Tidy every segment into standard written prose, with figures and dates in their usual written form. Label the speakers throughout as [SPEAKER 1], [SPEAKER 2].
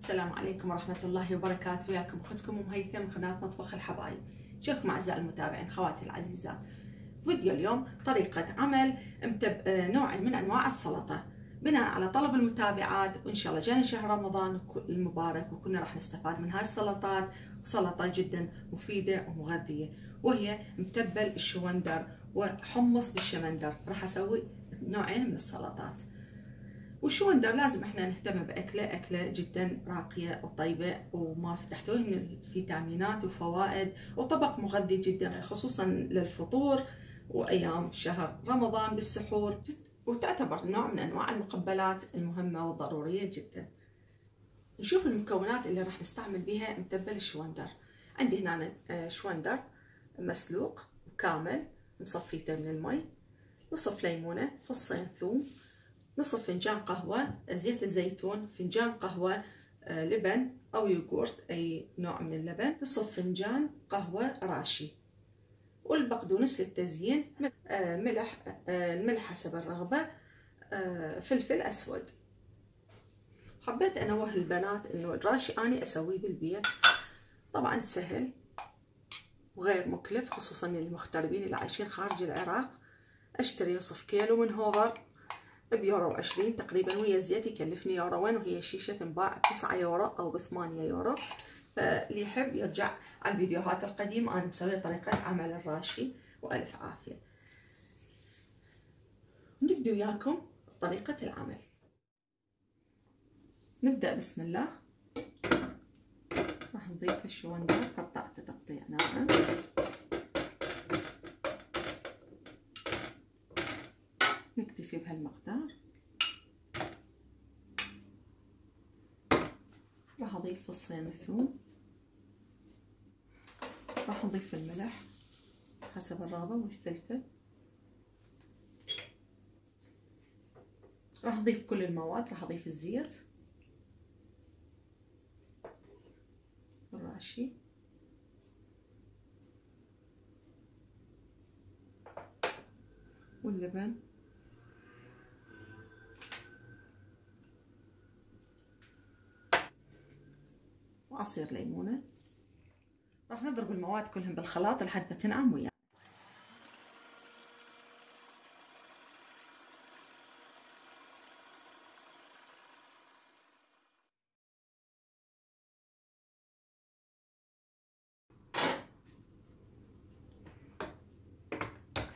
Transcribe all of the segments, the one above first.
[SPEAKER 1] السلام عليكم ورحمة الله وبركاته. وياكم أختكم أم هيثم من قناة مطبخ الحبايب. شكرا أعزائي المتابعين خواتي العزيزات. فيديو اليوم طريقة عمل نوع من أنواع السلطة بناء على طلب المتابعات، وإن شاء الله جانا شهر رمضان المبارك وكنا راح نستفاد من هاي السلطات. سلطة جدا مفيدة ومغذية، وهي متبل الشوندر وحمص بالشمندر. راح أسوي نوعين من السلطات. والشوندر لازم احنا نهتم أكلة جدا راقية وطيبة وما تحتوي من الفيتامينات وفوائد، وطبق مغذي جدا خصوصا للفطور وأيام شهر رمضان بالسحور، وتعتبر نوع من أنواع المقبلات المهمة والضرورية جدا. نشوف المكونات اللي راح نستعمل بها متبل الشوندر. عندي هنا شوندر مسلوق كامل مصفيته من المي، نصف ليمونة، فصين ثوم، نصف فنجان قهوة زيت الزيتون، فنجان قهوة لبن أو يوغورت أي نوع من اللبن، نصف فنجان قهوة راشي، والبقدونس للتزيين، الملح حسب الرغبة، فلفل أسود. حبيت أنوه البنات إنه الراشي أنا أسويه بالبيت، طبعا سهل وغير مكلف خصوصا للمغتربين اللي عايشين خارج العراق. أشتري نصف كيلو من هوبر بيورو 20 تقريبا، ويا الزيت يكلفني يوروين، وهي شيشة تنباع ب9 يورو أو ب8 يورو. فاللي يحب يرجع على الفيديوهات القديمة، أنا مسوية طريقة عمل الراشي، وألف عافية. نبدأ وياكم طريقة العمل. نبدأ بسم الله. راح نضيف الشوندر، قطعته تقطيع ناعم، نكتفي بهالمقدار. راح اضيف فصين الثوم، راح نضيف الملح حسب الرغبة والفلفل، راح اضيف كل المواد، راح اضيف الزيت، الراشي، واللبن، وعصير ليمونة. راح نضرب المواد كلهم بالخلاط لحد ما تنعم ويانا.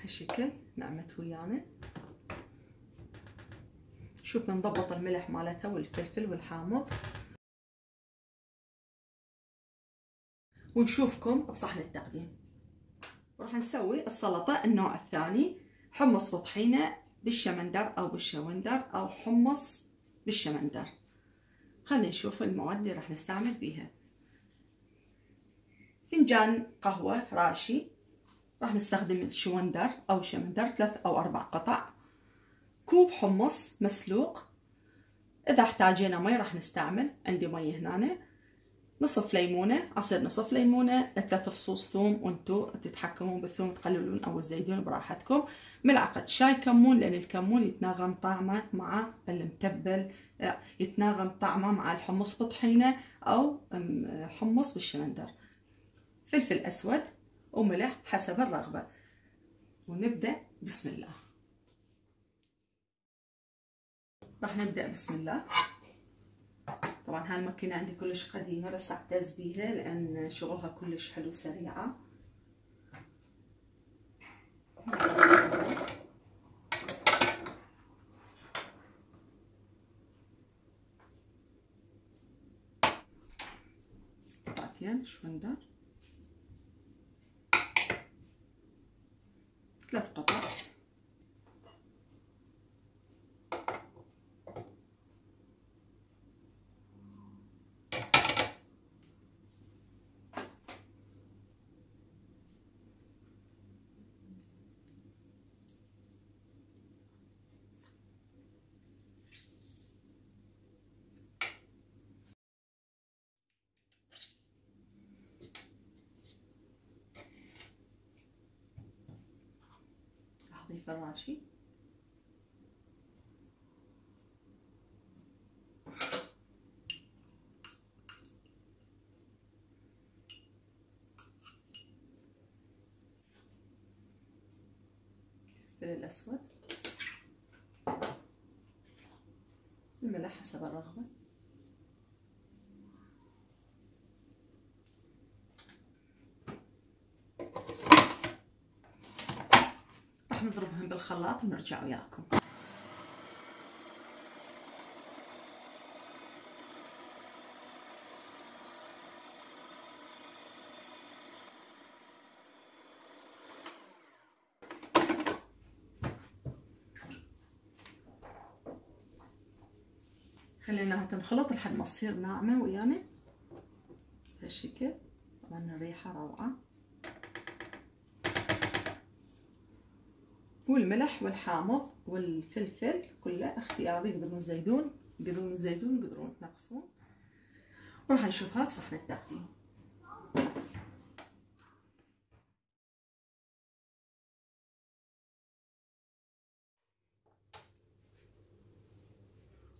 [SPEAKER 1] هالشكل نعمت ويانا. شوف نضبط الملح مالتها والفلفل والحامض، ونشوفكم بصحن التقديم. راح نسوي السلطة النوع الثاني، حمص وطحينة بالشمندر أو بالشوندر أو حمص بالشمندر. خلينا نشوف المواد اللي راح نستعمل بيها. فنجان قهوة راشي، راح نستخدم الشوندر أو شمندر 3 أو 4 قطع. كوب حمص مسلوق، إذا احتاجينا مي راح نستعمل، عندي مي هنا. نصف ليمونة، عصير نصف ليمونة، 3 فصوص ثوم، وانتو تتحكمون بالثوم تقللون او تزيدون براحتكم. ملعقة شاي كمون، لان الكمون يتناغم طعمه مع المتبل، يتناغم طعمه مع الحمص بطحينة او حمص بالشمندر. فلفل اسود وملح حسب الرغبة. ونبدأ بسم الله. راح نبدأ بسم الله. طبعا هاي الماكينة عندي كلش قديمة بس اعتز بيها لان شغلها كلش حلو سريعة. قطعتين شوندر، 3 قطع، أضيف الراشي، الأسود، الملح حسب الرغبة. راح نضربهم بالخلاط ونرجع وياكم. خليناها تنخلط لحد ما تصير ناعمة ويانا بهالشكل. طبعا الريحة روعة. والملح والحامض والفلفل كله اختياري، تقدرون الزيتون تقدرون تنقصون. وراح نشوفها بصحن التقديم.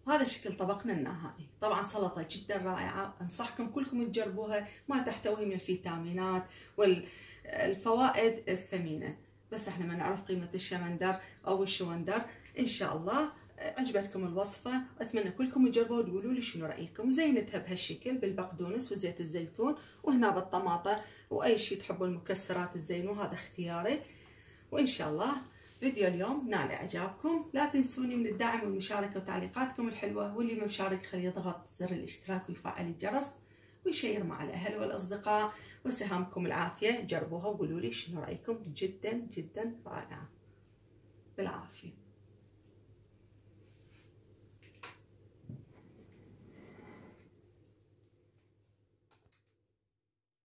[SPEAKER 1] وهذا شكل طبقنا النهائي. طبعا سلطة جدا رائعة، انصحكم كلكم تجربوها، ما تحتوي من الفيتامينات والفوائد الثمينة، بس احنا ما نعرف قيمة الشمندر او الشوندر. ان شاء الله عجبتكم الوصفة، اتمنى كلكم تجربوها وتقولوا لي شنو رايكم. زينتها بهالشكل بالبقدونس وزيت الزيتون، وهنا بالطماطة، واي شيء تحبوا المكسرات تزينوه هذا اختياري. وان شاء الله فيديو اليوم نال اعجابكم. لا تنسوني من الدعم والمشاركه وتعليقاتكم الحلوه، واللي ما مشارك خليه يضغط زر الاشتراك ويفعل الجرس ويشير مع الاهل والاصدقاء. وسهامكم العافيه، جربوها وقولوا لي شنو رايكم. جدا جدا رائعه. بالعافيه.